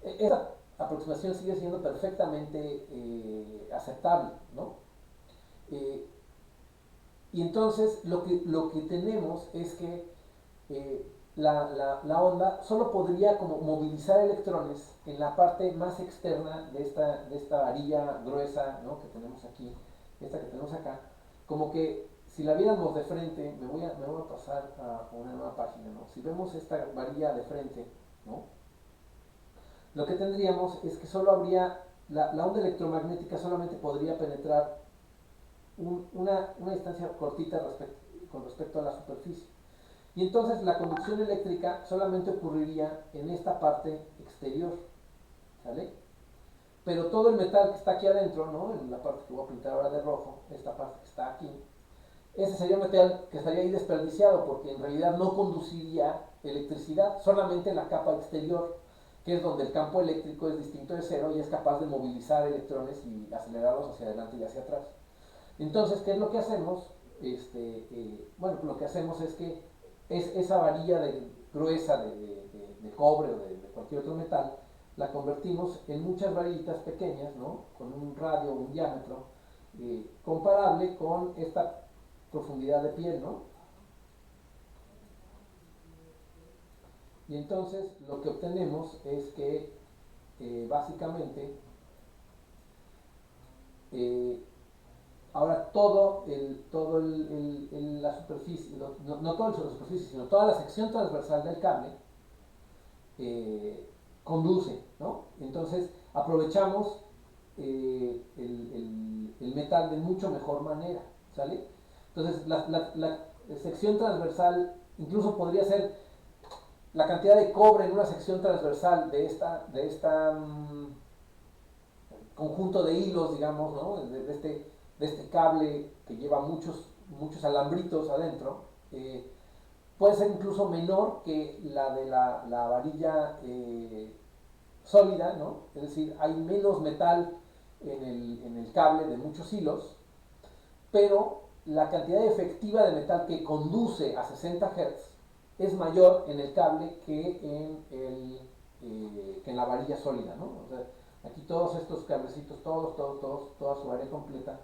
Esta aproximación sigue siendo perfectamente aceptable, ¿no? Eh, y entonces lo que tenemos es que la onda solo podría como movilizar electrones en la parte más externa de esta varilla gruesa, ¿no? Que tenemos aquí, esta que tenemos acá, como que si la viéramos de frente, me voy a pasar a una nueva página, ¿no? Si vemos esta varilla de frente, ¿no? Lo que tendríamos es que solo habría, la onda electromagnética solamente podría penetrar una distancia cortita con respecto a la superficie. Y entonces la conducción eléctrica solamente ocurriría en esta parte exterior, ¿sale? Pero todo el metal que está aquí adentro, ¿no? En la parte que voy a pintar ahora de rojo, esta parte que está aquí, ese sería un metal que estaría ahí desperdiciado porque en realidad no conduciría electricidad, solamente en la capa exterior, que es donde el campo eléctrico es distinto de cero y es capaz de movilizar electrones y acelerarlos hacia adelante y hacia atrás. Entonces, ¿qué es lo que hacemos? Bueno, lo que hacemos es que esa varilla gruesa de cobre o de cualquier otro metal, la convertimos en muchas varillitas pequeñas, ¿no? Con un radio o un diámetro comparable con esta profundidad de piel, ¿no? Y entonces lo que obtenemos es que básicamente eh, ahora la superficie, no toda la superficie, sino toda la sección transversal del cable conduce, ¿no? Entonces aprovechamos el metal de mucho mejor manera, ¿sale? Entonces la sección transversal incluso podría ser la cantidad de cobre en una sección transversal de esta conjunto de hilos, digamos, ¿no? De este cable que lleva muchos alambritos adentro, puede ser incluso menor que la de la varilla sólida, ¿no? Es decir, hay menos metal en el cable de muchos hilos, pero la cantidad efectiva de metal que conduce a 60 Hz es mayor en el cable que en la varilla sólida, ¿no? O sea, aquí todos estos cablecitos, toda su área completa,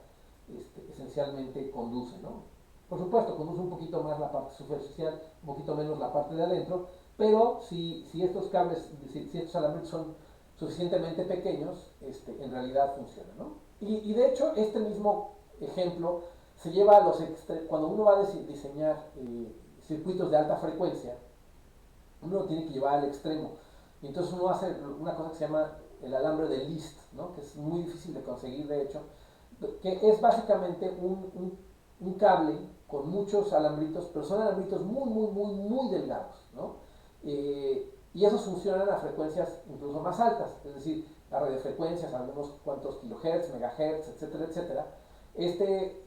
esencialmente conduce, ¿no? Por supuesto, conduce un poquito más la parte superficial, un poquito menos la parte de adentro, pero si estos cables, si estos alambres son suficientemente pequeños, en realidad funciona, ¿no? Y de hecho, este mismo ejemplo se lleva a cuando uno va a diseñar circuitos de alta frecuencia, uno lo tiene que llevar al extremo. Y entonces uno hace una cosa que se llama el alambre de Liszt, ¿no? Que es muy difícil de conseguir, de hecho, que es básicamente un cable con muchos alambritos, pero son alambritos muy, muy, muy, muy delgados, ¿no? Y esos funcionan a frecuencias incluso más altas, es decir, a radiofrecuencias, a algunos cuantos kilohertz, megahertz, etcétera, etcétera. Este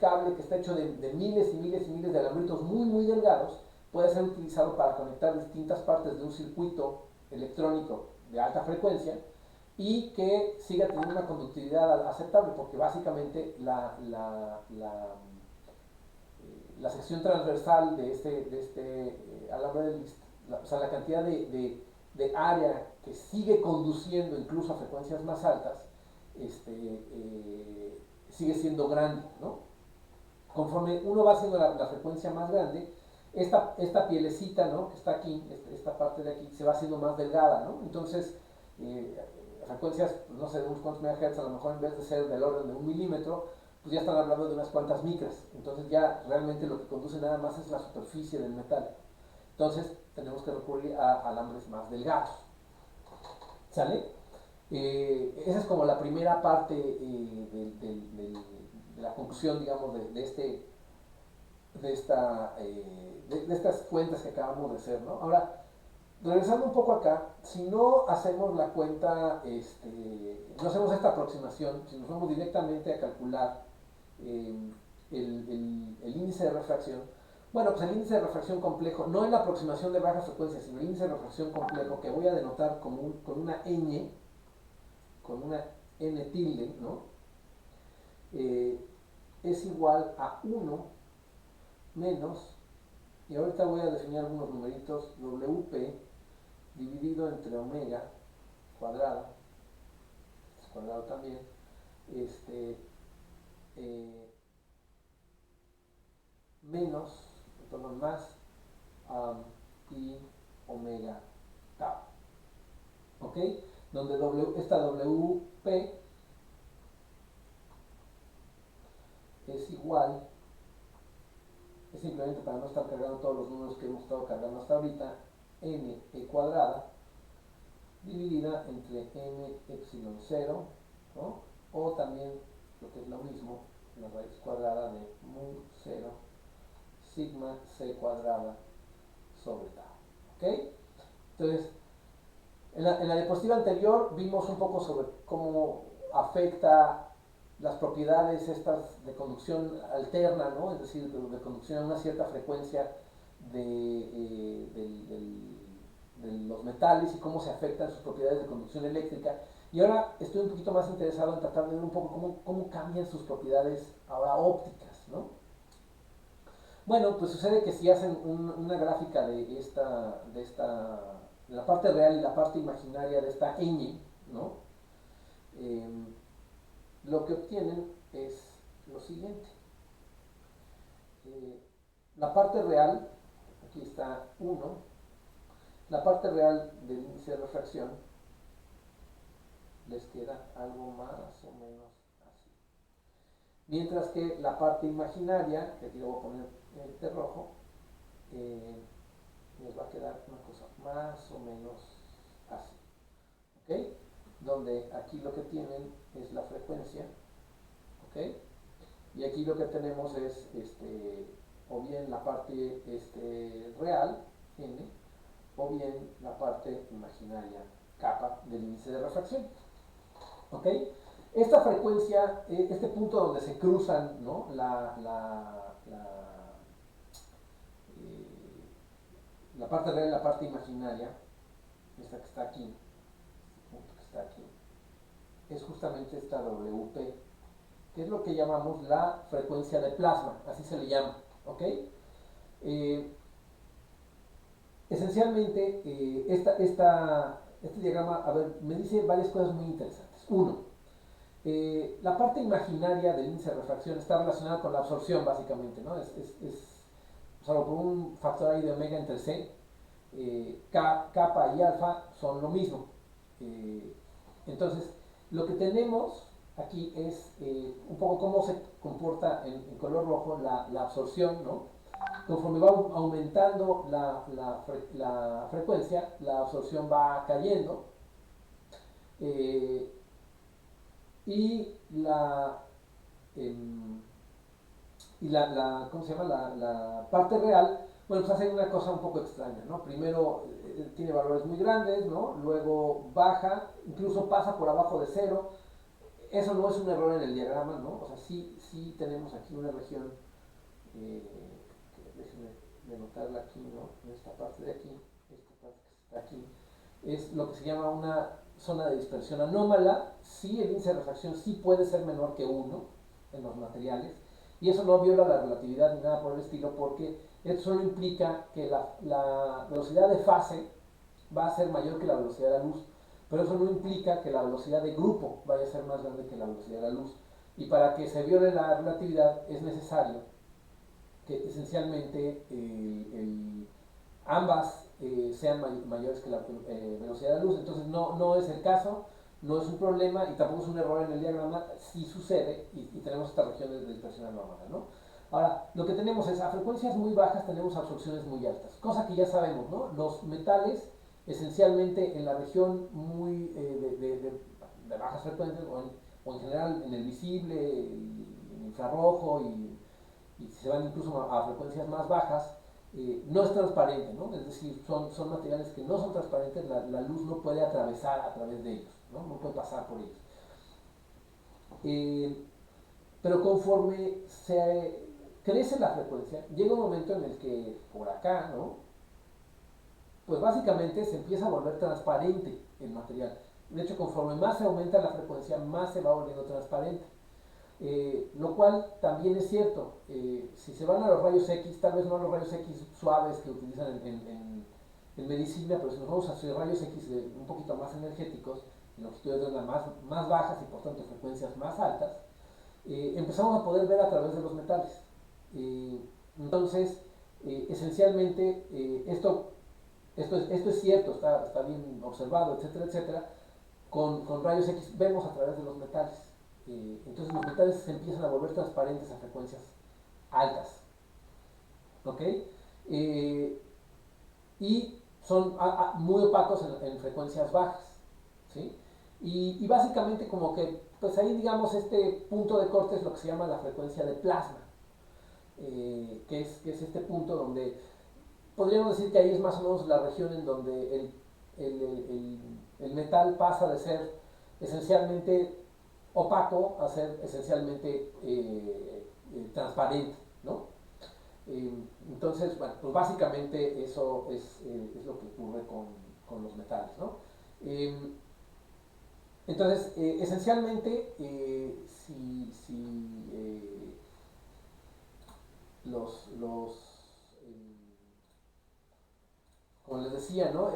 cable que está hecho de miles y miles y miles de alambritos muy, muy delgados puede ser utilizado para conectar distintas partes de un circuito electrónico de alta frecuencia y que siga teniendo una conductividad aceptable, porque básicamente la sección transversal de este alambre de Liszt, o sea, la cantidad de área que sigue conduciendo incluso a frecuencias más altas, sigue siendo grande, ¿no? Conforme uno va haciendo la frecuencia más grande, esta pielecita, ¿no? Que está aquí, esta parte de aquí, se va haciendo más delgada, ¿no? Entonces, frecuencias, no sé, de unos cuantos megahertz, a lo mejor en vez de ser del orden de 1 milímetro, pues ya están hablando de unas cuantas micras. Entonces ya realmente lo que conduce nada más es la superficie del metal. Entonces tenemos que recurrir a alambres más delgados. ¿Sale? Esa es como la primera parte de la conclusión, digamos, de estas cuentas que acabamos de hacer, ¿no? Ahora, regresando un poco acá, si no hacemos la cuenta, no hacemos esta aproximación, si nos vamos directamente a calcular eh, el índice de refracción, bueno, pues el índice de refracción complejo, no en la aproximación de baja frecuencia, sino el índice de refracción complejo, que voy a denotar como con una ñ, con una n tilde, ¿no? Es igual a 1 menos, y ahorita voy a definir algunos numeritos, WP dividido entre omega cuadrado, cuadrado también, este, menos, perdón, más pi omega tau, ¿ok? Donde esta WP es igual, es simplemente para no estar cargando todos los números que hemos estado cargando hasta ahorita, n e cuadrada dividida entre n epsilon 0, ¿no? O también lo que es lo mismo, la raíz cuadrada de mu 0 sigma c cuadrada sobre tau, ¿ok? Entonces, en la diapositiva anterior vimos un poco sobre cómo afecta las propiedades estas de conducción alterna, ¿no? Es decir, de conducción a una cierta frecuencia de los metales y cómo se afectan sus propiedades de conducción eléctrica. Y ahora estoy un poquito más interesado en tratar de ver un poco cómo cambian sus propiedades ahora ópticas, ¿no? Bueno, pues sucede que si hacen una gráfica de la parte real y la parte imaginaria de esta ñ, ¿no? Lo que obtienen es lo siguiente. Eh, la parte real, aquí está 1, la parte real del índice de refracción les queda algo más o menos así. Mientras que la parte imaginaria, que aquí lo voy a poner de rojo, les va a quedar una cosa más o menos así. ¿Ok? Donde aquí lo que tienen es la frecuencia, ¿ok? Y aquí lo que tenemos es o bien la parte real, n, o bien la parte imaginaria, kappa, del índice de refracción. ¿Ok? Esta frecuencia, este punto donde se cruzan, ¿no? La parte real y la parte imaginaria, esta que está aquí, este punto que está aquí, es justamente esta WP, que es lo que llamamos la frecuencia de plasma, así se le llama, ¿ok? Esencialmente, este diagrama, a ver, me dice varias cosas muy interesantes. Uno, la parte imaginaria del índice de refracción está relacionada con la absorción, básicamente, ¿no? Salvo por un factor ahí de omega entre C, kappa y alfa son lo mismo. Entonces, lo que tenemos aquí es un poco cómo se comporta en color rojo la absorción, ¿no? conforme va aumentando la frecuencia, la absorción va cayendo, eh, y em, ¿cómo se llama? La parte real, bueno, pues hace una cosa un poco extraña, ¿no? Primero tiene valores muy grandes, ¿no? Luego baja, incluso pasa por abajo de cero. Eso no es un error en el diagrama, ¿no? O sea, sí tenemos aquí una región, déjenme denotarla aquí, ¿no? En esta parte de aquí, esta parte que está aquí, es lo que se llama una zona de dispersión anómala. Sí, el índice de refracción sí puede ser menor que 1 en los materiales, y eso no viola la relatividad ni nada por el estilo, porque esto solo implica que la velocidad de fase va a ser mayor que la velocidad de la luz, pero eso no implica que la velocidad de grupo vaya a ser más grande que la velocidad de la luz. Y para que se viole la relatividad es necesario que esencialmente ambas sean mayores que la velocidad de la luz. Entonces no es el caso, no es un problema y tampoco es un error en el diagrama, sí sucede y tenemos esta región de dispersión anómala, ¿no? Ahora, lo que tenemos es a frecuencias muy bajas tenemos absorciones muy altas, cosa que ya sabemos, ¿no? Los metales, esencialmente en la región muy de bajas frecuencias, o en general en el visible, en infrarrojo, y si se van incluso a frecuencias más bajas, no es transparente, ¿no? Es decir, son materiales que no son transparentes, la luz no puede atravesar a través de ellos, no puede pasar por ellos. Pero conforme se crece la frecuencia, llega un momento en el que por acá, ¿no? Pues básicamente se empieza a volver transparente el material. De hecho, conforme más se aumenta la frecuencia, más se va volviendo transparente. Lo cual también es cierto. Si se van a los rayos X, tal vez no a los rayos X suaves que utilizan en medicina, pero si nos vamos a hacer rayos X un poquito más energéticos, en longitudes de onda más bajas y por tanto frecuencias más altas, empezamos a poder ver a través de los metales. Entonces, esencialmente, esto es cierto, está bien observado, etcétera, etcétera. Con rayos X vemos a través de los metales. Entonces los metales se empiezan a volver transparentes a frecuencias altas. ¿Ok? Y son muy opacos en frecuencias bajas. ¿Sí? Y básicamente como que, pues ahí digamos este punto de corte es lo que se llama la frecuencia de plasma. Que es este punto donde podríamos decir que ahí es más o menos la región en donde el metal pasa de ser esencialmente opaco a ser esencialmente transparente, ¿no? Entonces, bueno, pues básicamente eso es lo que ocurre con los metales, ¿no? Entonces, esencialmente, si como les decía, ¿no?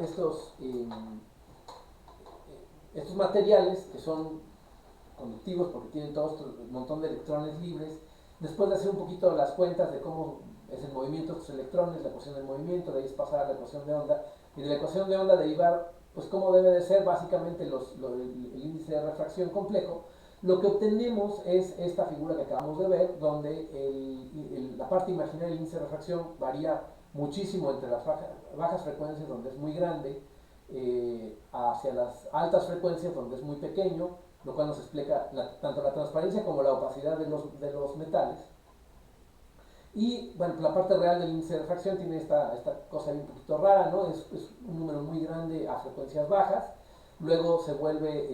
Estos materiales que son conductivos porque tienen todo un montón de electrones libres, después de hacer un poquito las cuentas de cómo es el movimiento de estos electrones, la ecuación del movimiento, de ahí es pasar a la ecuación de onda, y de la ecuación de onda derivar, pues cómo debe de ser básicamente el índice de refracción complejo. Lo que obtenemos es esta figura que acabamos de ver, donde la parte imaginaria del índice de refracción varía muchísimo entre las bajas frecuencias, donde es muy grande, hacia las altas frecuencias, donde es muy pequeño, lo cual nos explica tanto la transparencia como la opacidad de los metales. Y bueno, la parte real del índice de refracción tiene esta cosa ahí un poquito rara, ¿no? Es un número muy grande a frecuencias bajas, luego se vuelve,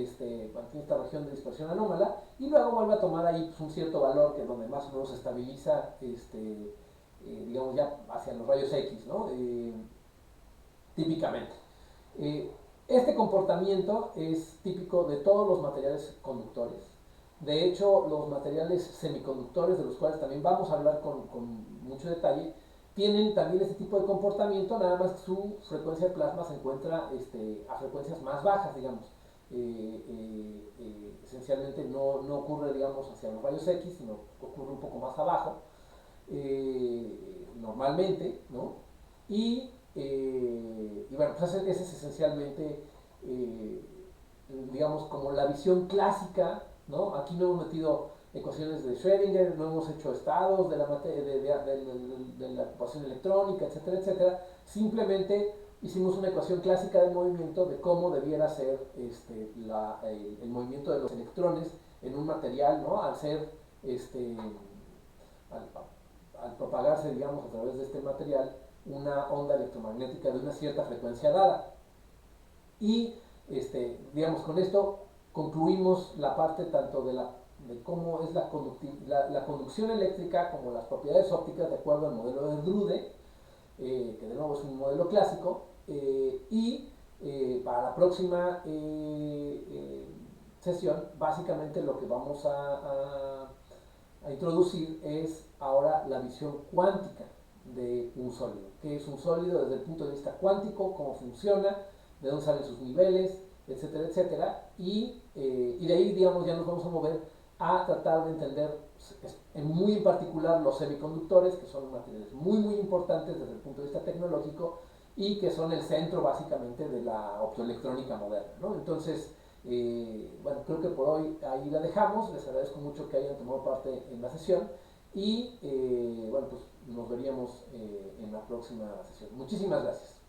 bueno, tiene esta región de dispersión anómala, y luego vuelve a tomar ahí pues, un cierto valor que donde más o menos se estabiliza, digamos ya hacia los rayos X, ¿no? Típicamente. Este comportamiento es típico de todos los materiales conductores. De hecho, los materiales semiconductores, de los cuales también vamos a hablar con mucho detalle, tienen también este tipo de comportamiento, nada más que su frecuencia de plasma se encuentra a frecuencias más bajas, digamos. Esencialmente no ocurre, digamos, hacia los rayos X, sino ocurre un poco más abajo, normalmente, ¿no? Y bueno, pues esa es esencialmente, digamos, como la visión clásica, ¿no? Aquí no hemos metido ecuaciones de Schrödinger, no hemos hecho estados de de la ecuación electrónica, etcétera, etcétera. Simplemente hicimos una ecuación clásica del movimiento de cómo debiera ser el movimiento de los electrones en un material, ¿no? Al ser, al, al propagarse, digamos, a través de este material, una onda electromagnética de una cierta frecuencia dada. Y, digamos, con esto concluimos la parte tanto de cómo es la conducción eléctrica como las propiedades ópticas de acuerdo al modelo de Drude, que de nuevo es un modelo clásico, para la próxima sesión, básicamente lo que vamos a introducir es ahora la visión cuántica de un sólido. ¿Qué es un sólido desde el punto de vista cuántico? ¿Cómo funciona? ¿De dónde salen sus niveles? Etcétera, etcétera. Y de ahí, digamos, ya nos vamos a mover a tratar de entender muy en particular los semiconductores, que son materiales muy, muy importantes desde el punto de vista tecnológico y que son el centro básicamente de la optoelectrónica moderna, ¿no? Entonces, bueno, creo que por hoy ahí la dejamos. Les agradezco mucho que hayan tomado parte en la sesión y bueno, pues nos veríamos en la próxima sesión. Muchísimas gracias.